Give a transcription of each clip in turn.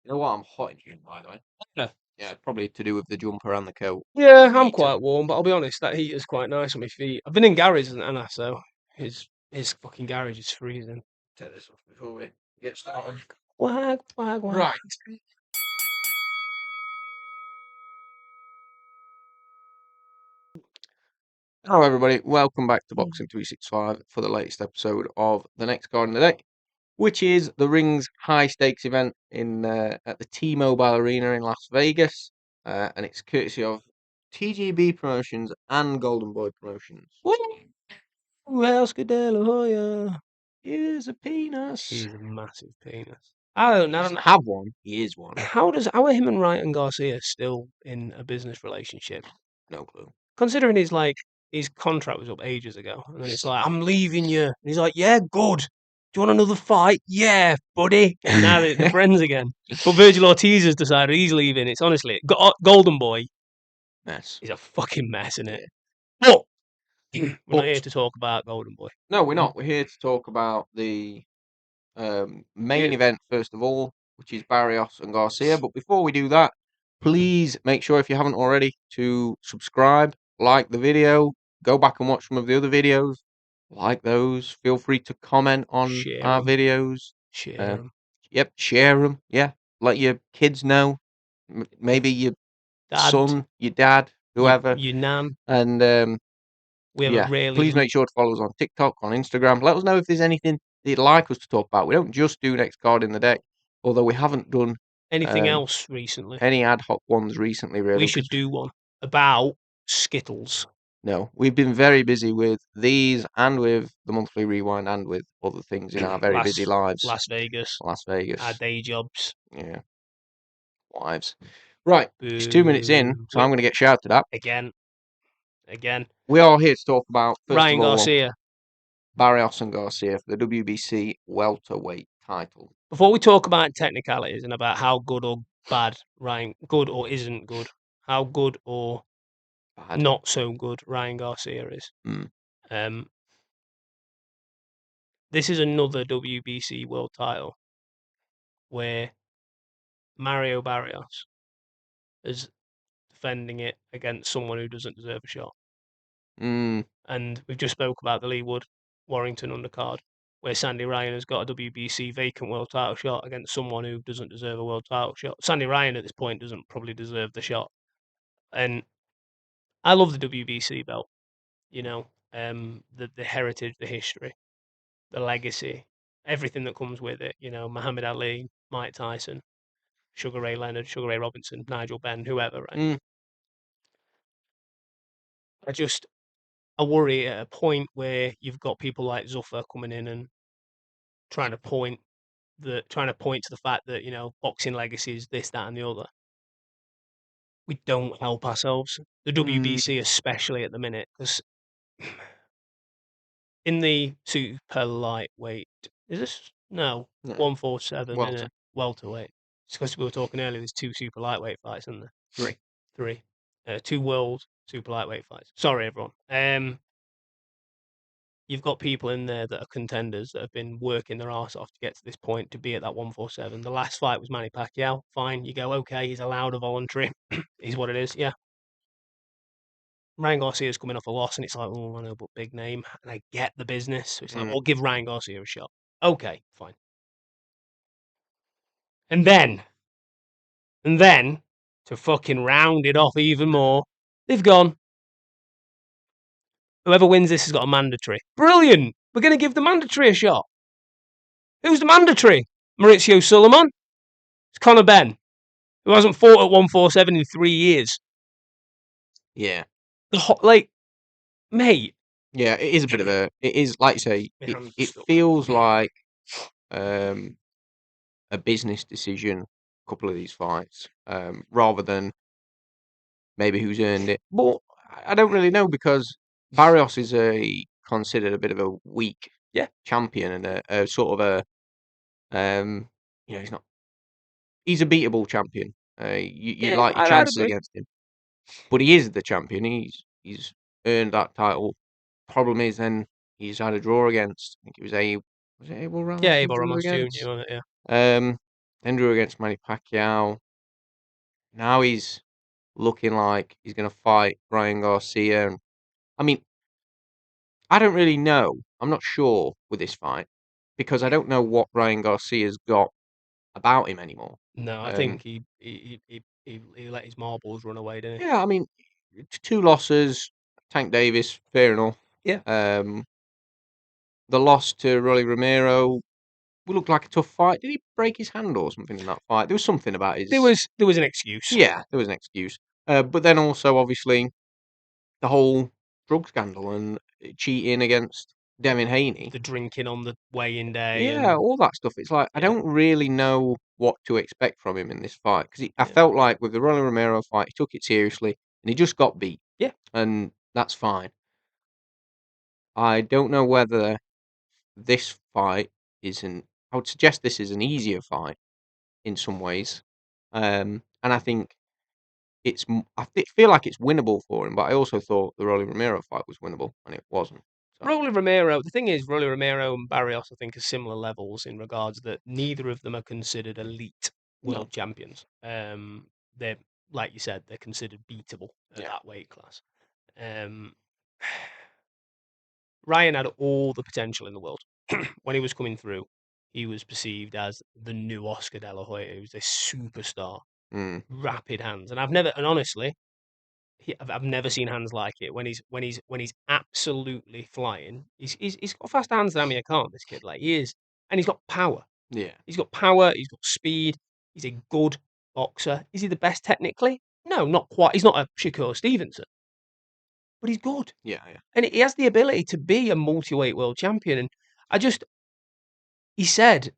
You know what? I'm hot in here, by the way. Yeah. Yeah, probably to do with the jumper and the coat. Yeah, I'm quite warm, but I'll be honest, that heater's quite nice on my feet. I've been in Gary's and I so his fucking garage is freezing. Take this off before we get started. Wag, wag, wag. Right. Hello, everybody. Welcome back to Boxing 365 for the latest episode of the next card in the day, which is the Ring's high stakes event in at the T-Mobile Arena in Las Vegas, and it's courtesy of TGB Promotions and Golden Boy Promotions. Oscar De La Hoya. Here's a penis. He's a massive penis. I don't know. Have one. He is one. How are him and Ryan Garcia still in a business relationship? No clue. Considering his contract was up ages ago, and then it's like, I'm leaving you. And he's like, yeah, good. Do you want another fight? Yeah, buddy. And now they're friends again. But Virgil Ortiz has decided he's leaving. It's honestly, Golden Boy Mess. is a fucking mess, isn't it? But we're not here to talk about Golden Boy. No, we're not. We're here to talk about the main event first of all, which is Barrios and Garcia. But before we do that, please make sure, if you haven't already, to subscribe, like the video, go back and watch some of the other videos, like those. Feel free to comment on Share our 'em. videos. Share 'em. Yep, share them. Yeah, let your kids know. Maybe your son, your dad, whoever. Your nan. And We have yeah, a really please make sure to follow us on TikTok, on Instagram. Let us know if there's anything that you'd like us to talk about. We don't just do next card in the deck, although we haven't done anything else recently. any ad hoc ones recently, really. We should do one about Skittles. No, we've been very busy with these and with the monthly rewind and with other things in our very busy lives. Las Vegas. Our day jobs. Yeah. Wives. Right, it's 2 minutes in, so I'm going to get shouted at. Again. We are here to talk about, first Ryan of all, Garcia. Barrios and Garcia for the WBC Welterweight title. Before we talk about technicalities and about how good or bad Ryan, good or isn't good, how good or bad, not so good Ryan Garcia is. This is another WBC world title where Mario Barrios is defending it against someone who doesn't deserve a shot. And we've just spoke about the Lee Wood Warrington undercard, where Sandy Ryan has got a WBC vacant world title shot against someone who doesn't deserve a world title shot. Sandy Ryan at this point doesn't probably deserve the shot. And I love the WBC belt, you know, the heritage, the history, the legacy, everything that comes with it, you know, Muhammad Ali, Mike Tyson, Sugar Ray Leonard, Sugar Ray Robinson, Nigel Benn, whoever, right? I worry at a point where you've got people like Zuffa coming in and trying to point to the fact that, you know, boxing legacy is this, that, and the other. We don't help ourselves. The WBC, especially at the minute, because in the super lightweight, is this? No, 147 in a welterweight. It's because we were talking earlier, there's 2 super lightweight fights, isn't there? 3. 2 world super lightweight fights. Sorry, everyone. You've got people in there that are contenders that have been working their arse off to get to this point to be at that 147. The last fight was Manny Pacquiao. Fine, you go, okay, he's allowed a voluntary. He's what it is, yeah. Ryan Garcia's coming off a loss, and it's like, oh, I know, but big name. And I get the business. So it's like, well, give Ryan Garcia a shot. Okay, fine. And then, to fucking round it off even more, they've gone, whoever wins this has got a mandatory. Brilliant! We're going to give the mandatory a shot. Who's the mandatory? Maurizio Sulaiman? It's Conor Benn, who hasn't fought at 147 in 3 years. Yeah. Mate. Yeah, it is a bit of a... It is, like you say, it feels like a business decision, a couple of these fights, rather than maybe who's earned it. But I don't really know, because Barrios is considered a bit of a weak champion and a sort of a... you know, he's a beatable champion. You like your chances against him. But he is the champion. He's earned that title. Problem is, then he's had a draw against. I think it was Abel Ramos. Yeah, Abel Ramos Jr. wasn't it? Yeah. then drew against Manny Pacquiao. Now he's looking like he's going to fight Ryan Garcia. And I mean, I don't really know. I'm not sure with this fight because I don't know what Ryan Garcia's got about him anymore. No, I Um, think he let his marbles run away, didn't he? yeah, I mean, 2 losses. Tank Davis, fair enough. Yeah. Um, the loss to Rolly Romero looked like a tough fight. Did he break his hand or something in that fight? There was something about his. There was an excuse. Yeah, there was an excuse. But then also, obviously, the whole drug scandal and cheating against Devin Haney. The drinking on the weigh-in day Yeah, and all that stuff. It's like I yeah, don't really know what to expect from him in this fight because I yeah, felt like with the Rolly Romero fight, he took it seriously and he just got beat, yeah. and that's fine. I don't know whether this fight isn't. I would suggest this is an easier fight in some ways, and I think feel like it's winnable for him. But I also thought the Rolly Romero fight was winnable, and it wasn't. So Rolly Romero. The thing is, Rolly Romero and Barrios, I think, are similar levels in regards that neither of them are considered elite no, world champions. They're like you said, they're considered beatable at yeah, that weight class. Um, Ryan had all the potential in the world when he was coming through. He was perceived as the new Oscar De La Hoya. He was this superstar, mm, rapid hands, and and honestly, I've never seen hands like it. When he's absolutely flying, he's got fast hands. Damn, you can't. This kid, like he is, and he's got power. yeah, He's got power. He's got speed. He's a good boxer. Is he the best technically? No, not quite. He's not a Shakur Stevenson, but he's good, yeah, yeah, and he has the ability to be a multi-weight world champion. And I just, he said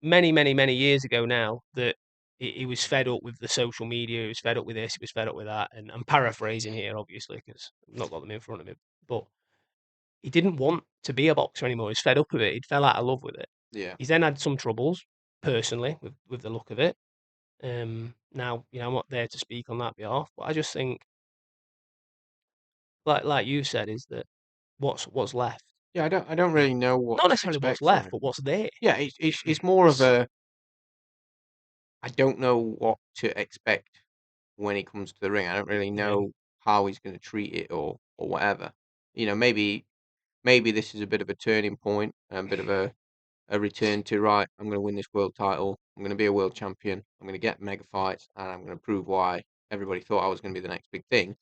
many years ago now that he was fed up with the social media. He was fed up with this. He was fed up with that. And I'm paraphrasing here, obviously, because I've not got them in front of me. But he didn't want to be a boxer anymore. He's fed up with it. He fell out of love with it. yeah. He's then had some troubles personally with the look of it. Now, I'm not there to speak on that behalf, but I just think, like you said, is that what's left? Yeah, I don't really know what Not to necessarily what's expect from left, him. but what's there. Yeah, it's more of a I don't know what to expect when he comes to the ring. I don't really Yeah, know how he's going to treat it or whatever. Maybe this is a bit of a turning point, a bit of a return to right. I'm going to win this world title. I'm going to be a world champion. I'm going to get mega fights, and I'm going to prove why everybody thought I was going to be the next big thing.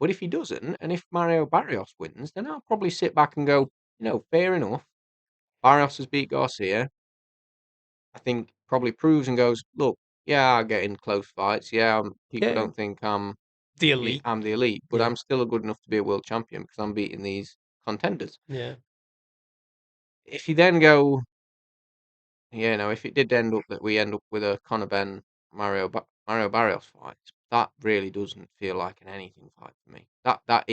But if he doesn't, and if Mario Barrios wins, then I'll probably sit back and go, fair enough. Barrios has beat Garcia. I think probably proves and goes, look, yeah, I get in close fights. Yeah, people yeah, don't think I'm the elite. I'm the elite, but Yeah, I'm still good enough to be a world champion because I'm beating these contenders. yeah. If you then go, if it did end up that we end up with a Conor Ben Mario Barrios fight, that really doesn't feel like an anything fight for me. This That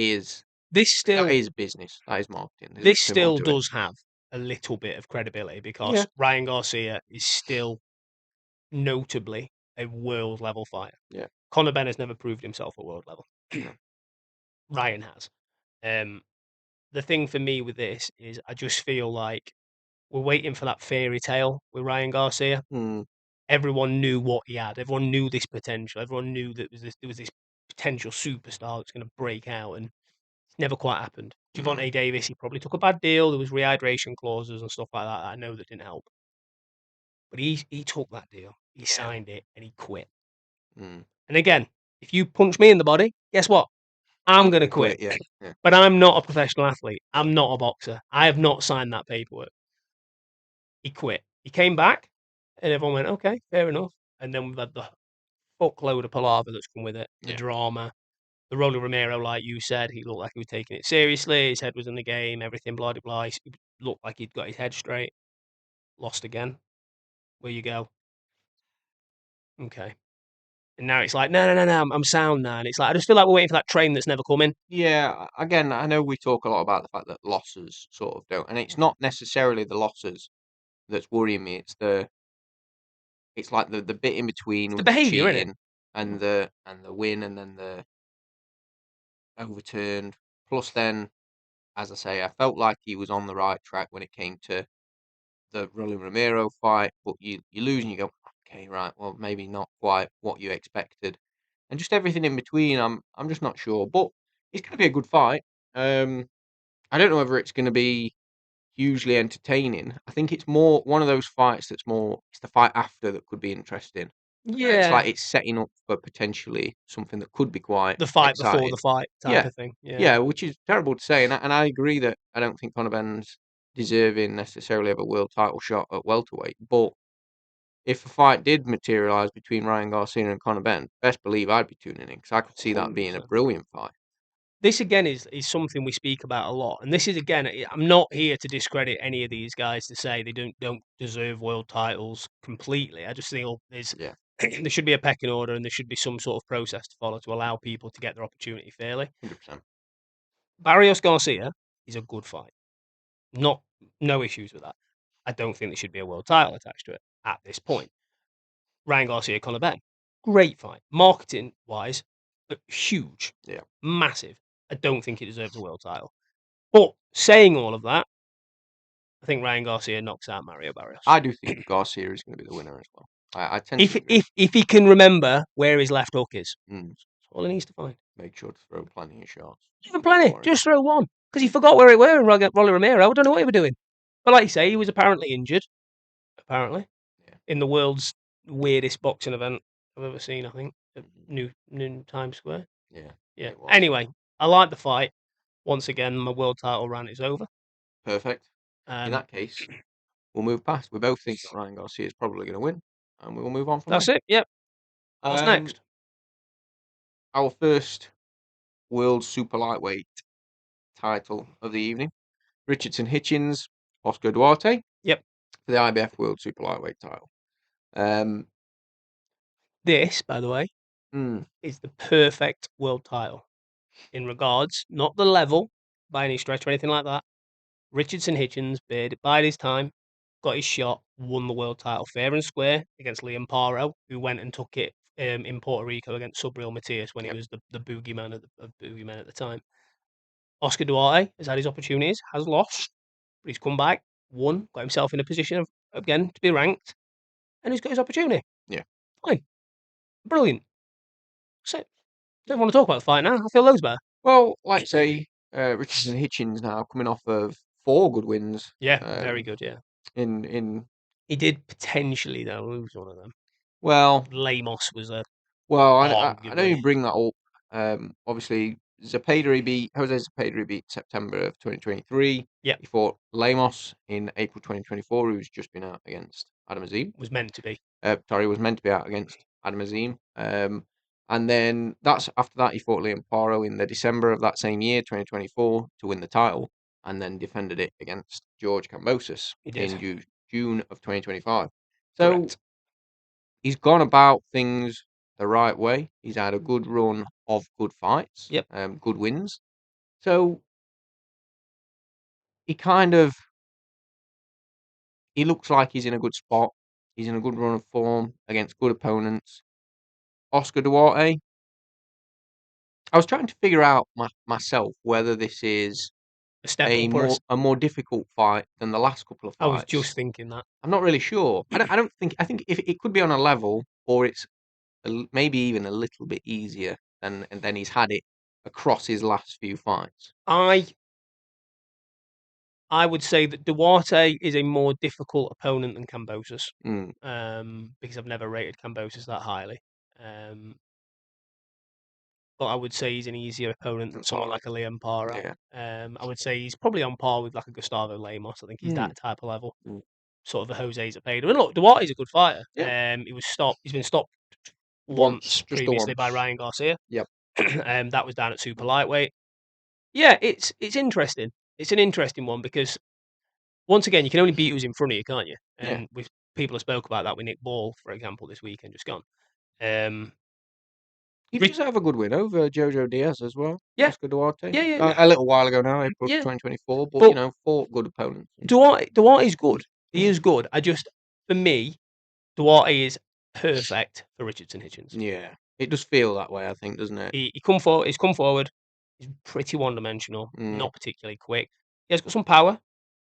still is business. That is marketing. There's this nothing more still to it. does have a little bit of credibility Yeah, because Ryan Garcia is still notably a world level fighter. yeah, Conor Ben has never proved himself at world level. no, Ryan has. Um, the thing for me with this is I just feel like we're waiting for that fairy tale with Ryan Garcia. mm, Everyone knew what he had. Everyone knew this potential. Everyone knew that there was this potential superstar that's going to break out, and it's never quite happened. no, Javante Davis, he probably took a bad deal. There was rehydration clauses and stuff like that, I know that didn't help. But he took that deal. He yeah, signed it and he quit. mm, And again, if you punch me in the body, guess what? I'm going to and quit. quit. Yeah, yeah, But I'm not a professional athlete. yeah, I'm not a boxer. I have not signed that paperwork. He quit. He came back, and everyone went, okay, fair enough. And then we've had the fuckload of palaver that's come with it, the yeah, drama. The Rolly Romero, like you said, he looked like he was taking it seriously. His head was in the game, everything, blah, blah, blah. He looked like he'd got his head straight. Lost again. Where you go? Okay. And now it's like, no, I'm sound now. And it's like, I just feel like we're waiting for that train that's never coming. yeah. Again, I know we talk a lot about the fact that losses sort of don't, and it's not necessarily the losses that's worrying me. It's like the bit in It's between the with the behaviour, isn't it? cheating and the win and then the overturned. Plus, then, as I say, I felt like he was on the right track when it came to the Rolly Romero fight, but you lose and you go, okay, right, well, maybe not quite what you expected, and just everything in between. I'm just not sure, but it's going to be a good fight. I don't know whether it's going to be hugely entertaining. I think it's more one of those fights that's more. It's the fight after that could be interesting. It's like Yeah, it's setting up for potentially something that could be quite the fight before exciting. the fight type Yeah, of thing. Yeah. yeah, which is terrible to say, and I agree that I don't think Conor Ben's deserving necessarily of a world title shot at welterweight. But if a fight did materialise between Ryan Garcia and Conor Ben, best believe I'd be tuning in because I could see that being a 100%. brilliant fight. This again is something we speak about a lot, and this is again. I'm not here to discredit any of these guys to say they don't deserve world titles completely. I just think there's Yeah, there should be a pecking order, and there should be some sort of process to follow to allow people to get their opportunity fairly. 100%. Barrios Garcia is a good fight. Not no issues with that. I don't think there should be a world title attached to it at this point. Ryan Garcia, Conor Ben, great fight. Marketing wise, huge, Yeah, massive. I don't think it deserves a world title. But saying all of that, I think Ryan Garcia knocks out Mario Barrios. I do think Garcia is going to be the winner as well. I tend If to agree. if he can remember where his left hook is, Mm. that's all he needs to find. Make sure to throw plenty of shots. Even plenty, just throw one because he forgot where it were. And Rolly Romero, I don't know what he was doing. But like you say, he was apparently injured. Apparently, Yeah. in the world's weirdest boxing event I've ever seen. I think at Mhm. New Times Square. Yeah. Yeah. It was. Anyway, I like the fight. Once again, my world title run is over. Perfect. In that case, we'll move past. We both think that Ryan Garcia is probably going to win, and we will move on from That's there. it. Yep. What's next? Our first world super lightweight title of the evening: Richardson Hitchins, Oscar Duarte. Yep. For the IBF World Super Lightweight title. This, by the way, is the perfect world title in regards, not the level by any stretch or anything like that. Richardson Hitchins bided his time, got his shot, won the world title fair and square against Liam Paro, who went and took it in Puerto Rico against Subriel Matias when he was the boogeyman at the time. Oscar Duarte has had his opportunities, has lost, but he's come back, won, got himself in a position of again to be ranked, and he's got his opportunity. Yeah. Fine. Brilliant. So, don't want to talk about the fight now. I feel loads better. Well, like I say, Richardson Hitchins now coming off of 4 good wins. Yeah, very good. Yeah, in he did potentially though lose one of them. well, Lemos was a I don't arguably even bring that up. Obviously, Zepeda he beat Jose Zepeda he beat September of 2023. yeah He fought Lemos in April 2024, who's just been out against Adam Azim. was meant to be. Was meant to be out against Adam Azim. And then after that he fought Liam Paro in the December of that same year, 2024, to win the title, and then defended it against George Kambosos He did. in June of 2025. So Correct. he's gone about things the right way. He's had a good run of good fights, Yep. Good wins. So he looks like he's in a good spot. He's in a good run of form against good opponents. Oscar Duarte, I was trying to figure out myself whether this is A step a up or a more difficult fight than the last couple of I was fights. just thinking that. I'm not really sure. I don't think. I think if it could be on a level, or it's maybe even a little bit easier than he's had it across his last few fights. I would say that Duarte is a more difficult opponent than Kambosos, because I've never rated Kambosos that highly. But I would say he's an easier opponent than someone like a Liam Paro. Yeah. I would say he's probably on par with like a Gustavo Lemos. I think he's that type of level, sort of a Jose Zepeda. And look, Duarte's a good fighter. Yeah. He was stopped. He's been stopped Once, previously by Ryan Garcia. Yep. That was down at super lightweight. Yeah, it's interesting. It's an interesting one because once again, you can only beat who's in front of you, can't you? And people have spoke about that with Nick Ball, for example, this weekend just gone. He does have a good win over Jojo Diaz as well. Yeah. Oscar Duarte. Yeah. A little while ago now, April 2024. But, 4 good opponents. Duarte's good. He is good. For me, Duarte is perfect for Richardson Hitchins. Yeah. It does feel that way, I think, doesn't it? He's come forward. He's pretty one-dimensional, not particularly quick. He has got some power.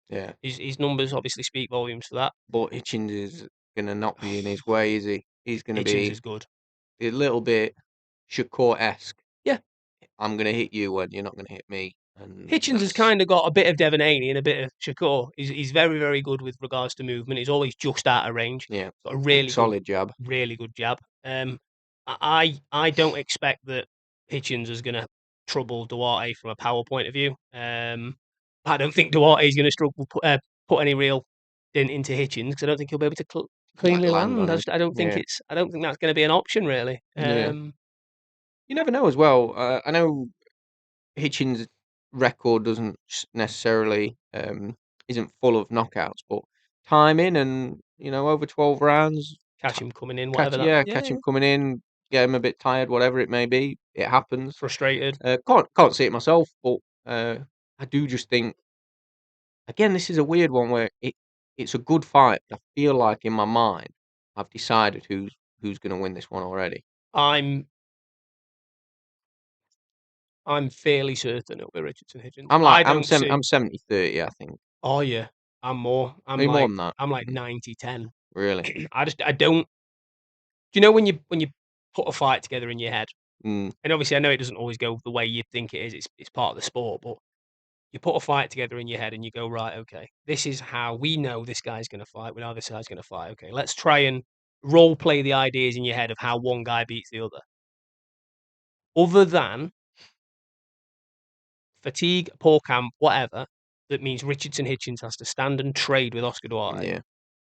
Yeah. His numbers obviously speak volumes for that. But Hitchins is going to not be in his way, is he? He's going to Hitchins be is good. a little bit Shakur-esque. Yeah. I'm going to hit you when you're not going to hit me. And Hitchins has kind of got a bit of Devon Haney and a bit of Shakur. He's very, very good with regards to movement. He's always just out of range. Yeah. Got a really solid jab. Really good jab. I don't expect that Hitchins is going to trouble Duarte from a power point of view. I don't think Duarte is going to struggle put any real dent into Hitchins because I don't think he'll be able to cleanly land. I don't think I don't think that's going to be an option really. You never know as well. I know Hitchins' record doesn't necessarily isn't full of knockouts, but timing and over 12 rounds, catch him coming in, catch him coming in, get him a bit tired, whatever it may be. It happens. Frustrated. Can't see it myself, but I do just think again this is a weird one where it's a good fight. I feel like in my mind I've decided who's going to win this one already. I'm fairly certain it'll be Richardson Hitchins. I'm 70-30, I think. Oh yeah, I'm more. Maybe more than that. I'm like 90-10. Really? I don't. Do you know when you put a fight together in your head, and obviously I know it doesn't always go the way you think it is. It's part of the sport, but you put a fight together in your head and you go, right, okay, this is how we know this guy's going to fight. We know this guy's going to fight. Okay, let's try and role play the ideas in your head of how one guy beats the other. Other than fatigue, poor camp, whatever, that means Richardson Hitchins has to stand and trade with Oscar Duarte. Yeah.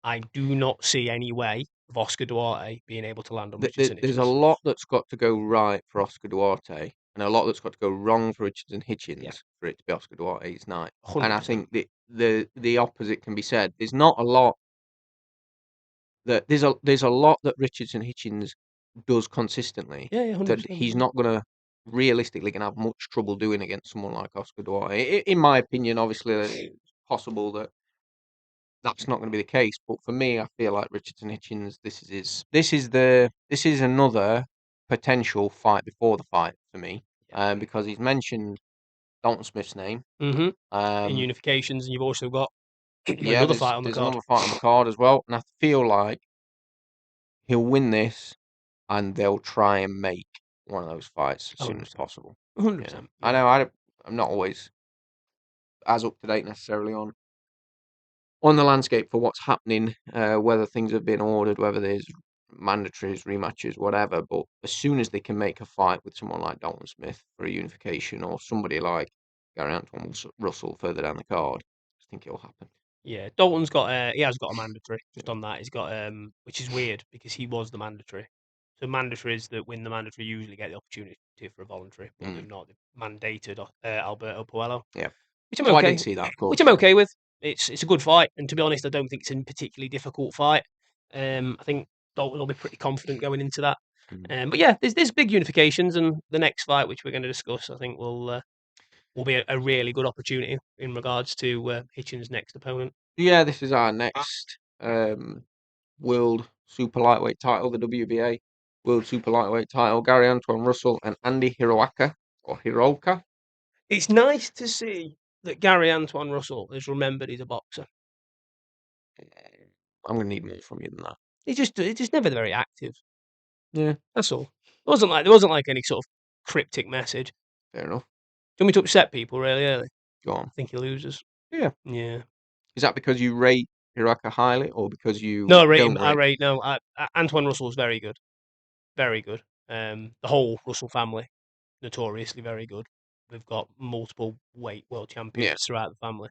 I do not see any way of Oscar Duarte being able to land on Richardson Hitchins. There's a lot that's got to go right for Oscar Duarte, and a lot that's got to go wrong for Richardson Hitchins for it to be Oscar Duarte's night. 100%. And I think the opposite can be said. There's not a lot that there's a lot that Richardson Hitchins does consistently. Yeah, 100%. That he's not going to realistically going to have much trouble doing against someone like Oscar Duarte. In my opinion, obviously, it's possible that that's not going to be the case. But for me, I feel like Richardson Hitchins, this is another potential fight before the fight for me, because he's mentioned Dalton Smith's name. In unifications, and you've also got another fight on the card. Another fight on the card as well, and I feel like he'll win this, and they'll try and make one of those fights as soon as possible. 100%. I know I'm not always as up to date necessarily on the landscape for what's happening, whether things have been ordered, whether there's mandatories, rematches, whatever. But as soon as they can make a fight with someone like Dalton Smith for a unification, or somebody like Antuanne Russell further down the card, I think it'll happen. Yeah, Dalton's got he has got a mandatory. Just on that, he's got which is weird because he was the mandatory. So mandatories that win the mandatory usually get the opportunity for a voluntary, but they've not mandated Alberto Puello. Yeah, which I'm okay. I didn't see that. Of course, which I'm okay with. It's a good fight, and to be honest, I don't think it's a particularly difficult fight. I think Dalton will be pretty confident going into that. But yeah, there's big unifications, and the next fight, which we're going to discuss, I think will be a really good opportunity in regards to Hitchins' next opponent. Yeah, this is our next World Super Lightweight title, the WBA World Super Lightweight title. Gary Antuanne Russell and Andy Hiraoka. It's nice to see that Gary Antuanne Russell is remembered he's a boxer. I'm going to need more from you than that. He's just never very active. Yeah, that's all. There wasn't like any sort of cryptic message. Fair enough. Do you want me to upset people really early? Go on. I think he loses. Yeah. Yeah. Is that because you rate Hiraoka highly, or because you No, I rate Antuanne Russell is very good. Very good. The whole Russell family, notoriously very good. We've got multiple world champions throughout the family.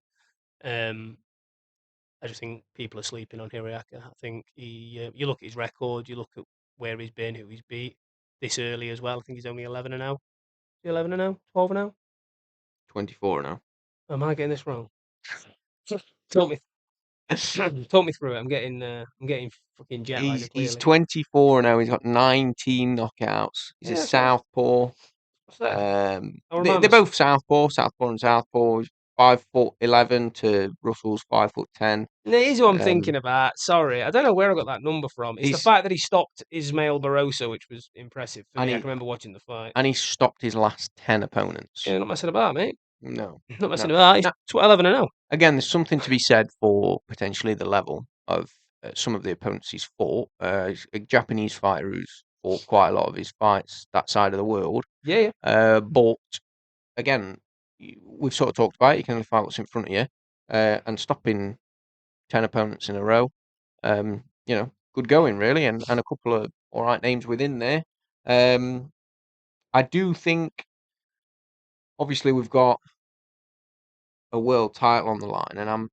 I just think people are sleeping on Hiraoka. I think you look at his record, you look at where he's been, who he's beat this early as well. I think he's only 11-0. 11-0, 12-0, 24-0. Am I getting this wrong? Talk me through it. I'm getting fucking jet lag. He's 24 now. He's got 19 knockouts. He's a southpaw. What's that? They're both southpaw and southpaw. He's 5'11" to Russell's 5'10". Here's what I'm thinking about. Sorry, I don't know where I got that number from. It's the fact that he stopped Ismael Barroso, which was impressive for me. I can remember watching the fight. And he stopped his last 10 opponents. Yeah, not messing about, mate. No. Not messing about. He's 11-0. Again, there's something to be said for potentially the level of some of the opponents he's fought. He's a Japanese fighter who's fought quite a lot of his fights that side of the world. Yeah. But again, we've sort of talked about it. You can only fight what's in front of you, and stopping 10 opponents in a row. Good going really, and a couple of all right names within there. I do think, obviously, we've got a world title on the line,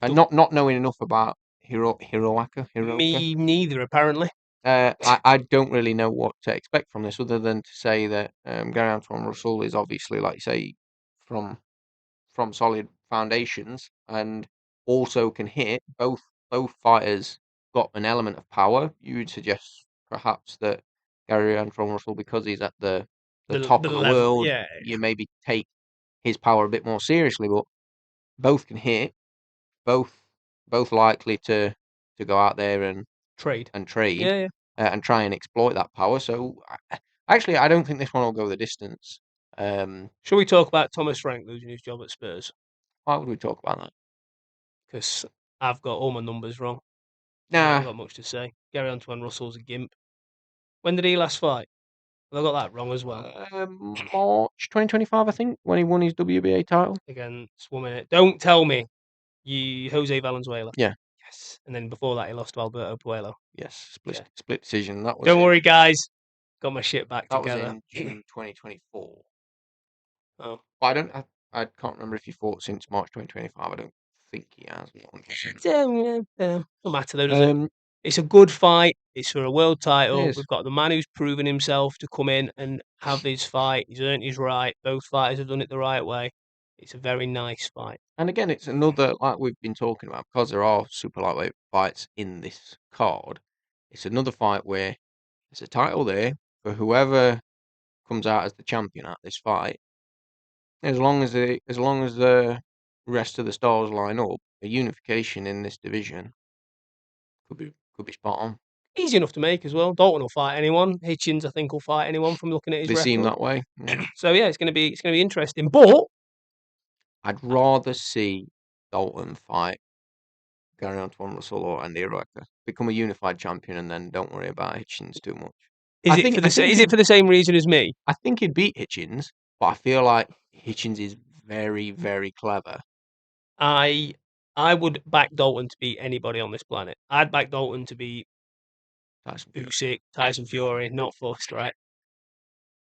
and not knowing enough about Hiraoka. Me neither, apparently. I don't really know what to expect from this, other than to say that Gary Antuanne Russell is obviously, like you say, from solid foundations, and also can hit. Both fighters got an element of power. You would suggest perhaps that Gary Antuanne Russell, because he's at the top of the level, world, yeah. you maybe take his power a bit more seriously. But both can hit. Both likely to go out there and trade, yeah. And try and exploit that power. So actually, I don't think this one will go the distance. Shall we talk about Thomas Frank losing his job at Spurs? Why would we talk about that? Because I've got all my numbers wrong. Nah. I haven't got much to say. Gary Antuanne Russell's a gimp. When did he last fight? Have I got that wrong as well? March 2025, I think, when he won his WBA title. Against woman. Don't tell me. Jose Valenzuela. Yeah. Yes. And then before that, he lost to Alberto Puello. Yes, split decision. That was. Don't worry, guys. Got my shit back that together. That was in June 2024. Oh. But I can't remember if he fought since March 2025. I don't think he has. Don't matter though, does it? It's a good fight. It's for a world title. We've got the man who's proven himself to come in and have his fight. He's earned his right. Both fighters have done it the right way. It's a very nice fight. And again, it's another, like we've been talking about, because there are super lightweight fights in this card. It's another fight where there's a title there for whoever comes out as the champion at this fight. As long as the rest of the stars line up, a unification in this division could be spot on. Easy enough to make as well. Dalton will fight anyone. Hitchins, I think, will fight anyone from looking at his record. They seem that way. Yeah. So yeah, it's going to be interesting. But I'd rather see Dalton fight Gary Antuanne Russell or Andy Hiraoka, become a unified champion, and then don't worry about Hitchins too much. Is it for the same reason as me? I think he'd beat Hitchins, but I feel like Hitchins is very, very clever. I would back Dalton to beat anybody on this planet. I'd back Dalton to beat Usyk, Tyson Fury, not fussed, right?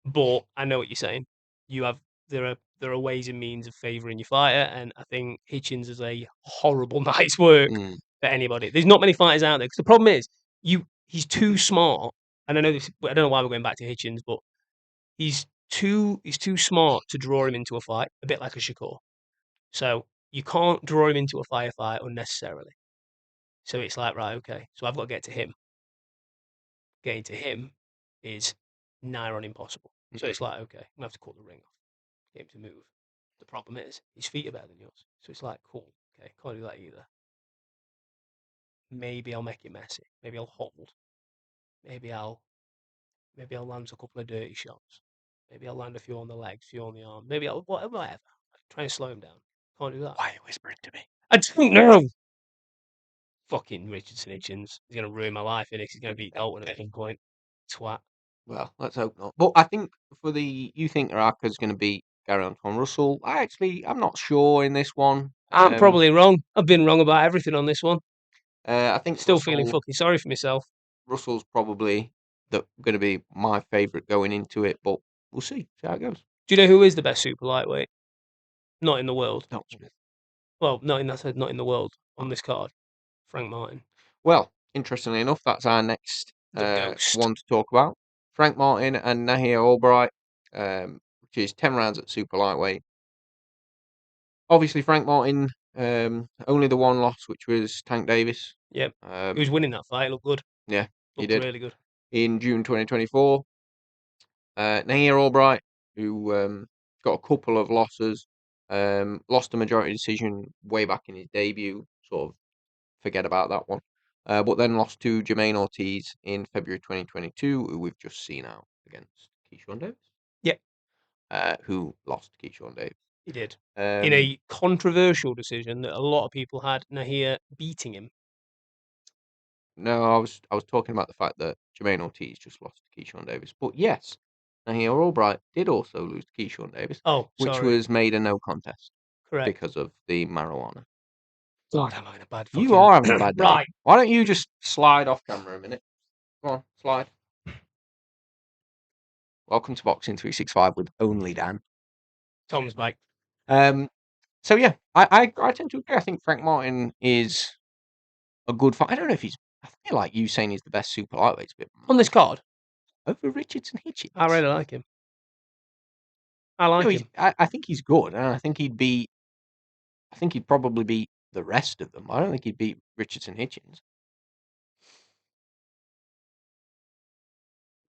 But I know what you're saying. There are ways and means of favouring your fighter, and I think Hitchins is a horrible night's work for anybody. There's not many fighters out there because the problem is he's too smart, and I don't know why we're going back to Hitchins, but he's too smart to draw him into a fight, a bit like a Shakur. So you can't draw him into a firefight unnecessarily. So it's like, right, okay, so I've got to get to him. Getting to him is nigh on impossible. So it's like, okay, I'm going to have to cut the ring off, get him to move. The problem is, his feet are better than yours. So it's like, cool, okay, can't do that either. Maybe I'll make it messy. Maybe I'll hold. Maybe I'll land a couple of dirty shots. Maybe I'll land a few on the legs, a few on the arm. Maybe I'll, whatever. Try and slow him down. Can't do that. Why are you whispering to me? I don't know. Fucking Richardson Hitchins. He's going to ruin my life, and he's going to beat Dalton at some point. Twat. Well, let's hope not. But I think you think Araka's going to beat Gary Antuanne Russell. I'm not sure in this one. I'm probably wrong. I've been wrong about everything on this one. I think still feeling fucking sorry for myself. Russell's probably going to be my favourite going into it, but we'll see how it goes. Do you know who is the best super lightweight? Not in the world. Not Smith. Well, not in the world on this card. Frank Martin. Well, interestingly enough, that's our next one to talk about. Frank Martin and Nahir Albright, which is 10 rounds at super lightweight. Obviously, Frank Martin, only the one loss, which was Tank Davis. Yep. He was winning that fight. It looked good. Yeah, he did. Really good. In June 2024. Nahir Albright, who got a couple of losses, lost a majority decision way back in his debut, sort of forget about that one. But then lost to Jermaine Ortiz in February 2022, who we've just seen out against Keyshawn Davis. Yep. Who lost to Keyshawn Davis. He did. In a controversial decision that a lot of people had Nahir beating him. No, I was talking about the fact that Jermaine Ortiz just lost to Keyshawn Davis. But yes, Nahir Albright did also lose to Keyshawn Davis, Oh, which sorry. was made a no contest Correct. because of the marijuana. God, am I in a bad fucking... You are having a bad day. Right. Why don't you just slide off camera a minute? Come on, slide. Welcome to Boxing 365 with only Dan. Tom's back. So yeah, I tend to agree. I think Frank Martin is a good fight. I don't know if he's. I feel like you saying he's the best super lightweight. A bit On this card, over Richardson Hitchins. I really like him. I like him. I think he's good, and I think he'd beat. I think he'd probably beat the rest of them. I don't think he'd beat Richardson Hitchins.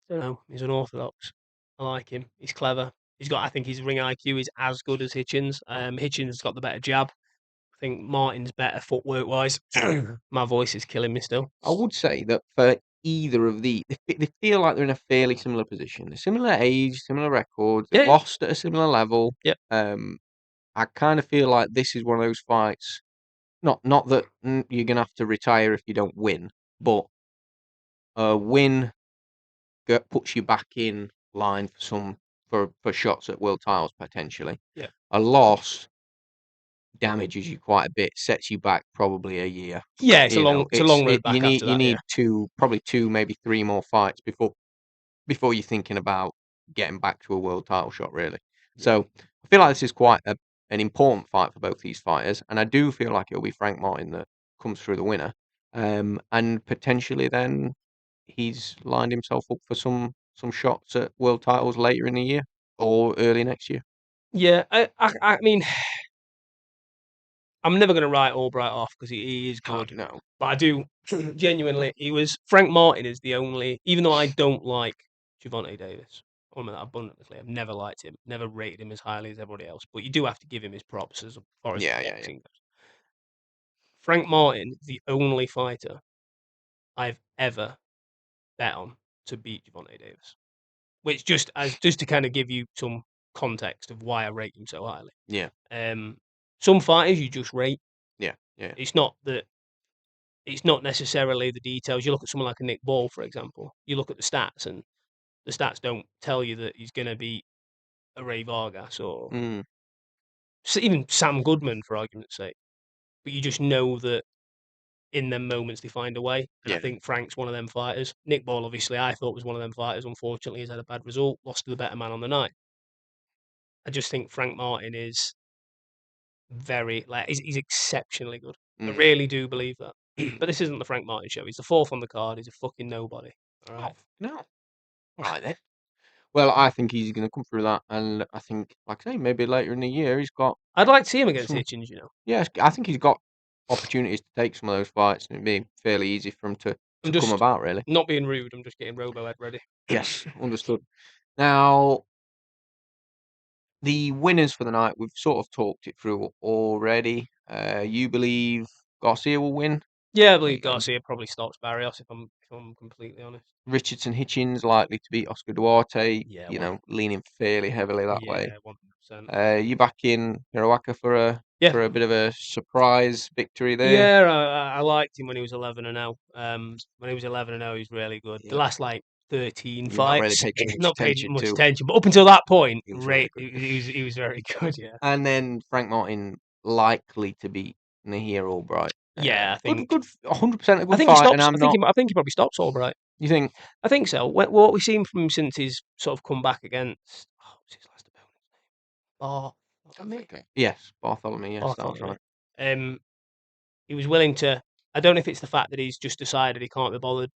I don't know. He's unorthodox. I like him. He's clever. He's got. I think his ring IQ is as good as Hitchins. Hitchins got the better jab. I think Martin's better footwork wise. My voice is killing me still. I would say that for either of they feel like they're in a fairly similar position. They're similar age, similar records. They've lost at a similar level. Yep. I kind of feel like this is one of those fights. Not that you're gonna have to retire if you don't win, but a win puts you back in line for shots at world titles potentially. Yeah. A loss damages you quite a bit, sets you back probably a year. Yeah, it's a long road back after that. You need probably two, maybe three more fights before you're thinking about getting back to a world title shot, really. Yeah. So I feel like this is quite an important fight for both these fighters, and I do feel like it'll be Frank Martin that comes through the winner, and potentially then he's lined himself up for some shots at world titles later in the year or early next year. Yeah, I mean, I'm never going to write Albright off because he is good. No. But I do genuinely. Frank Martin is the only, even though I don't like Gervonta Davis. I'll make that abundantly clear. I've never liked him, never rated him as highly as everybody else. But you do have to give him his props as far as boxing goes. Frank Martin is the only fighter I've ever bet on to beat Gervonta Davis. Which just to kind of give you some context of why I rate him so highly. Yeah. Some fighters you just rate. Yeah. Yeah. It's not necessarily the details. You look at someone like a Nick Ball, for example. You look at the stats, and the stats don't tell you that he's going to beat a Ray Vargas or even Sam Goodman, for argument's sake. But you just know that in them moments they find a way. And I think Frank's one of them fighters. Nick Ball, obviously, I thought was one of them fighters. Unfortunately, he's had a bad result, lost to the better man on the night. I just think Frank Martin is very, he's exceptionally good. I really do believe that. But this isn't the Frank Martin show. He's the fourth on the card. He's a fucking nobody. All right. No. All right then. Well, I think he's going to come through that, and I think, like I say, maybe later in the year he's got. I'd like to see him against Hitchins. Yeah, I think he's got opportunities to take some of those fights, and it'd be fairly easy for him to come about. Really, not being rude. I'm just getting Robohead ready. Yes, understood. Now, the winners for the night, we've sort of talked it through already. You believe Garcia will win? Yeah, I believe Garcia probably stops Barrios if I'm completely honest. Richardson Hitchins likely to beat Oscar Duarte. Yeah, leaning fairly heavily that way. 100%. You back in Hiraoka for a bit of a surprise victory there? Yeah, I liked him when he was 11-0. When he was 11-0, he was really good. Yeah. The last 13 fights, not paid much attention, but up until that point, he was very good. Yeah. And then Frank Martin likely to beat Nahir Albright. Yeah, I think good 100% a good fight. I think he probably stops Albright. You think? I think so. What we've seen from him since he's sort of come back against, what's his last opponent's name? Yes, Bartholomew. Yes, that was right. He was willing to. I don't know if it's the fact that he's just decided he can't be bothered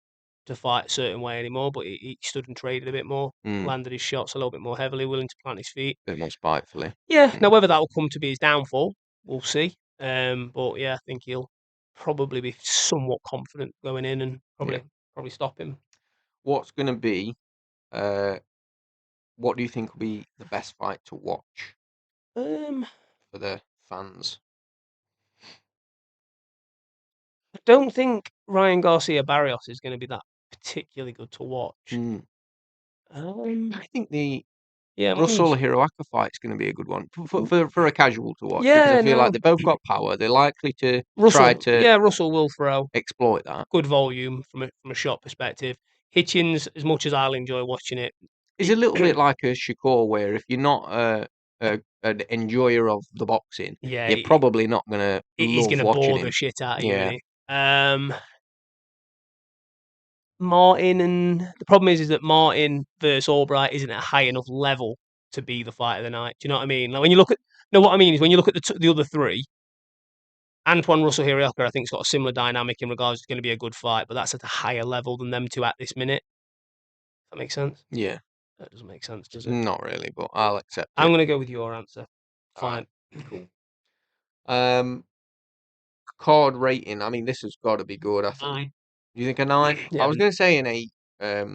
to fight a certain way anymore, but he stood and traded a bit more, landed his shots a little bit more heavily, willing to plant his feet. A bit more spitefully. Yeah. Now, whether that will come to be his downfall, we'll see. But yeah, I think he'll probably be somewhat confident going in and probably stop him. What's going to be? What do you think will be the best fight to watch? For the fans. I don't think Ryan Garcia Barrios is going to be that particularly good to watch. I think Yeah, Russell Hiraoka fight's going to be a good one for a casual to watch, yeah, because I feel like they both got power. They're likely to try to Russell will throw exploit that. good volume from a shot perspective. Hitchins, as much as I'll enjoy watching it, It's a little bit like a Shakur, where if you're not an enjoyer of the boxing, yeah, you're probably not going to he's love going to watching bore him. the shit out of you, Yeah. isn't he? Martin, and the problem is that Martin versus Albright isn't at a high enough level to be the fight of the night. Do you know what I mean? Like when you look at what I mean is when you look at the other three, Antuanne Russell Hiraoka, I think, has got a similar dynamic in regards to going to be a good fight, but that's at a higher level than them two at this minute. That makes sense? Yeah. That doesn't make sense, does it? Not really, but I'll accept it. I'm going to go with your answer. Fine. Right. Cool. Card rating. I mean, this has got to be good. I think. 9. Do you think a 9? Yeah, I was going to say an 8.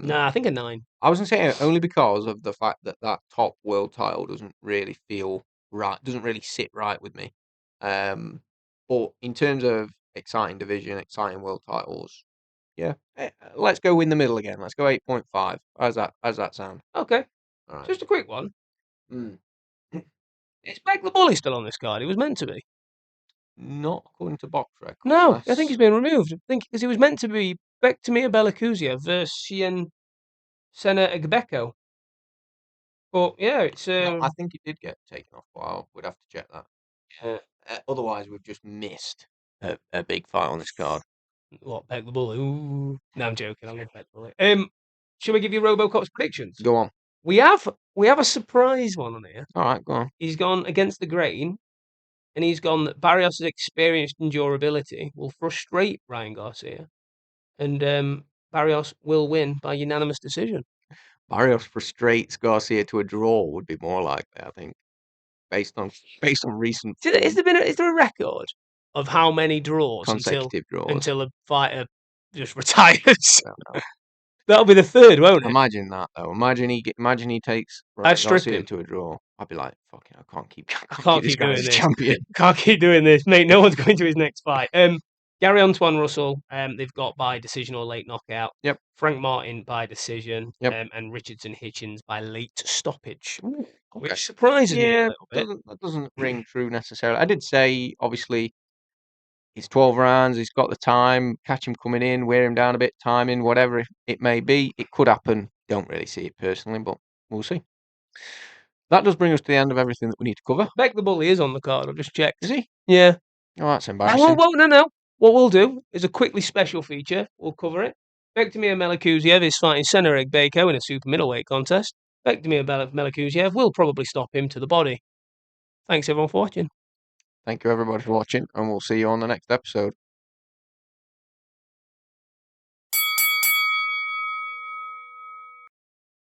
Nah, I think a 9. I was going to say only because of the fact that that top world title doesn't really feel right. Doesn't really sit right with me. But in terms of exciting division, exciting world titles, yeah. Let's go in the middle again. Let's go 8.5. How's that sound? Okay. All right. Just a quick one. Mm. Is Beck the Bully still on this card? He was meant to be. Not according to box record. No, I think he's been removed. I think because he was meant to be Bektimir Belakuzia versus Cien Sena Egbeko. But yeah, it's No, I think it did get taken off. Well, we'd have to check that. yeah. Otherwise, we've just missed a big fight on this card. What, Beck the Bully? Ooh. No, I'm joking. I love Beck the Bully. Shall we give you Robocop's predictions? Go on. We have a surprise one on here. All right, go on. He's gone against the grain, and he's gone that Barrios' experienced endurability will frustrate Ryan Garcia, and Barrios will win by unanimous decision. Barrios frustrates Garcia to a draw would be more likely, I think, based on recent Is there a record of how many draws consecutive draws until a fighter just retires? I don't know. That'll be the third, won't it? Imagine that though. Imagine he takes I'd strip Garcia him to a draw. I'd be like, fuck it, I can't keep this guy doing as this. champion. Can't keep doing this, mate. No one's going to his next fight. Gary Antuanne Russell, they've got by decision or late knockout. Yep. Frank Martin by decision. Yep. And Richardson Hitchins by late stoppage. Ooh, okay. Which surprises me a little bit. That doesn't ring true necessarily. I did say, obviously, it's 12 rounds. He's got the time. Catch him coming in, wear him down a bit, timing, whatever it may be. It could happen. Don't really see it personally, but we'll see. That does bring us to the end of everything that we need to cover. Beck the Bully is on the card. I've just checked. Is he? Yeah. Oh, that's embarrassing. No. What we'll do is a quickly special feature. We'll cover it. Bektimir Melakuziev is fighting Sener Egbeko in a super middleweight contest. Bektimir Melakuziev will probably stop him to the body. Thanks everyone for watching. Thank you everybody for watching, and we'll see you on the next episode.